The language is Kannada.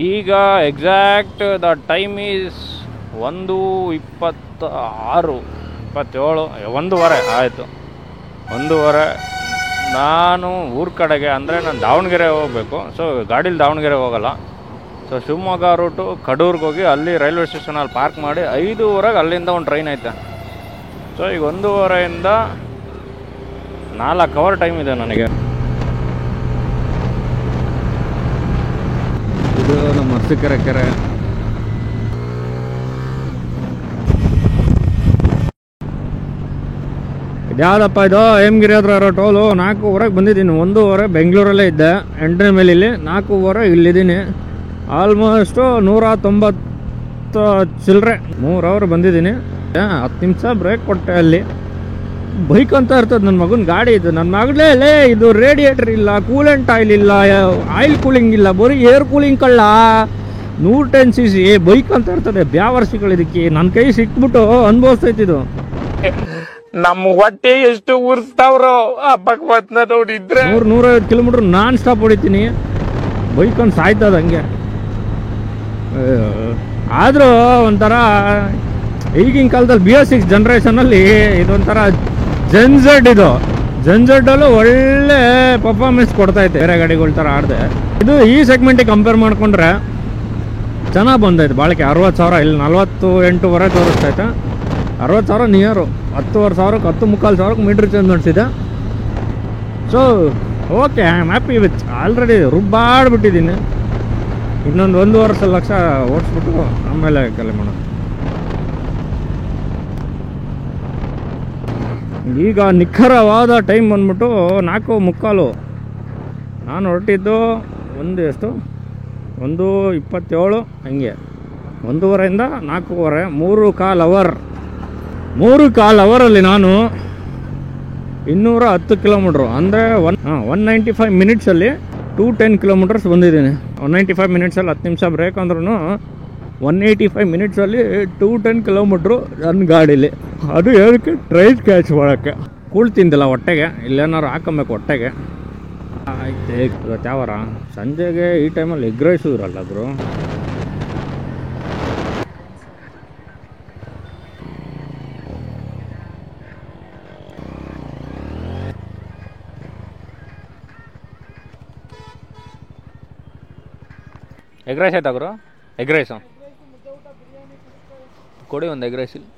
ಈಗ ಎಕ್ಸಾಕ್ಟ್ ದ ಟೈಮ್ ಈಸ್ 1:26 27 1:15 ಆಯಿತು. 1:15. ನಾನು ಊರ ಕಡೆಗೆ ಅಂದರೆ ನಾನು ದಾವಣಗೆರೆ ಹೋಗಬೇಕು. ಸೊ ಗಾಡೀಲಿ ದಾವಣಗೆರೆ ಹೋಗಲ್ಲ. ಸೊ ಶಿವಮೊಗ್ಗ ರೂಟು ಕಡೂರ್ಗೆ ಹೋಗಿ ಅಲ್ಲಿ ರೈಲ್ವೆ ಸ್ಟೇಷನಲ್ಲಿ ಪಾರ್ಕ್ ಮಾಡಿ 5:15 ಅಲ್ಲಿಂದ ಒಂದು ಟ್ರೈನ್ ಐತೆ. ಸೊ ಈಗ 1:15ಇಂದ 4 ಅವರ್ ಟೈಮ್ ಇದೆ ನನಗೆ. ಇದು ನಮ್ಮ ಅರಸೀಕೆರೆ ಕೆರೆ. ಇದ್ಯಾವುದಪ್ಪ ಇದು ಹೇಮಗಿರಿ ಹತ್ರ ಇರೋ ಟೋಲು. 4:15 ಬಂದಿದ್ದೀನಿ. 1:15 ಬೆಂಗಳೂರಲ್ಲೇ ಇದ್ದೆ, ಎಂಟ್ರಿ ಮೇಲೆ. ಇಲ್ಲಿ 4:15 ಇಲ್ಲಿದ್ದೀನಿ. ಆಲ್ಮೋಸ್ಟು 190 ಚಿಲ್ಲರೆ 3 ಅವರ್ ಬಂದಿದ್ದೀನಿ. 10 ನಿಮಿಷ ಬ್ರೇಕ್ ಕೊಟ್ಟೆ. ಅಲ್ಲಿ ಬೈಕ್ ಅಂತ ಇರ್ತದೆ. ನನ್ನ ಮಗನ ಗಾಡಿ ಇದು. ನನ್ನ ಮಗಳೇ ಇದು ರೇಡಿಯೇಟರ್ ಇಲ್ಲ, ಕೂಲೆಂಟ್ ಆಯಿಲ್ ಇಲ್ಲ, ಆಯಿಲ್ ಕೂಲಿಂಗ್ ಇಲ್ಲ, ಬರೀ ಏರ್ ಕೂಲಿಂಗ್ ಕಳ್ಳ. 110cc ಬೈಕ್ ಅಂತ ಇರ್ತದೆ. ಬ್ಯಾವರ್ಸಿಗಳು ಇದಕ್ಕೆ ನನ್ನ ಕೈ ಸಿಕ್ಬಿಟ್ಟು ಅನುಭವಿಸ್ತೈತಿದು. ನಮ್ಮ ಹೊಟ್ಟೆ ಎಷ್ಟು ಉರ್ಸ್ತಾವ್ರೋ ಆ ಭಗವತ್ನ ನೋಡಿದ್ರೆ. 150 ಕಿಲೋಮೀಟರ್ ನಾನ್ ಸ್ಟಾಪ್ ಹೊಡಿತೀನಿ. ಬೈಕ್ ಒಂದು ಸಾಯ್ತದ ಹಂಗೆ. ಆದರೂ ಒಂಥರ ಈಗಿನ ಕಾಲದಲ್ಲಿ BS6 ಜನ್ರೇಷನಲ್ಲಿ ಇದೊಂಥರ ಜೆನ್ಝೆಡ್. ಇದು ಜೆನ್ಝೆಡ್ಡಲ್ಲೂ ಒಳ್ಳೆ ಪರ್ಫಾರ್ಮೆನ್ಸ್ ಕೊಡ್ತೈತೆ ಬೇರೆ ಗಾಡಿಗಳ ಥರ ಆಡದೆ. ಇದು ಈ ಸೆಗ್ಮೆಂಟಿಗೆ ಕಂಪೇರ್ ಮಾಡಿಕೊಂಡ್ರೆ ಚೆನ್ನಾಗಿ ಬಂದೈತೆ ಬಾಳಿಕೆ. 60,000 ಇಲ್ಲಿ 48 ತೋರಿಸ್ತೈತೆ. 60,000 ನಿಯರು. 10,500 10,500 ಮೀಟ್ರ್ ಚೇಂಜ್ ಮಾಡಿಸಿದೆ. So okay, I am happy with. Already ರುಬ್ಬಾಡ್ಬಿಟ್ಟಿದ್ದೀನಿ. ಇನ್ನೊಂದು 1.5 ಲಕ್ಷ ಓಡಿಸ್ಬಿಟ್ಟು ಆಮೇಲೆ ಕಲೆ ಮಾಡೋಣ. ಈಗ ನಿಖರವಾದ ಟೈಮ್ ಬಂದ್ಬಿಟ್ಟು 4:45. ನಾನು ಹೊರಟಿದ್ದು ಎಷ್ಟು 1:27 ಹಂಗೆ. 1:15ಇಂದ 4:15 3.25 ಅವರ್. 3.25 ಅವರಲ್ಲಿ ನಾನು 210 ಕಿಲೋಮೀಟ್ರು ಅಂದರೆ 195 ಮಿನಿಟ್ಸಲ್ಲಿ 210 ಕಿಲೋಮೀಟರ್ಸ್ ಬಂದಿದ್ದೀನಿ. 195 ಮಿನಿಟ್ಸಲ್ಲಿ 10 ನಿಮಿಷ ಬ್ರೇಕ್ ಅಂದ್ರೂ 185 ಮಿನಿಟ್ಸಲ್ಲಿ 210 ಕಿಲೋಮೀಟ್ರು ನನ್ನ ಗಾಡೀಲಿ. ಅದು ಏನಕ್ಕೆ ಟ್ರೈನ್ ಕ್ಯಾಚ್ ಮಾಡೋಕ್ಕೆ. ಕೂಳ್ ತಿಂದಿಲ್ಲ ಹೊಟ್ಟೆಗೆ. ಇಲ್ಲೇನಾರು ಹಾಕೊಬೇಕು ಹೊಟ್ಟೆಗೆ. ಆಯ್ತು. ಇವತ್ತು ಯಾವಾರ ಸಂಜೆಗೆ ಈ ಟೈಮಲ್ಲಿ ಎಗ್ ರೈಸು ಇರಲ್ಲ ಬ್ರೋ. ಎಗ್ ರೈಸ್ ಆಯ್ತಾ ಗುರು? ಎಗ್ ರೈಸು ಕೊಡಿ ಒಂದು ಎಗ್ ರೈಸ್ ಇಲ್ಲಿ.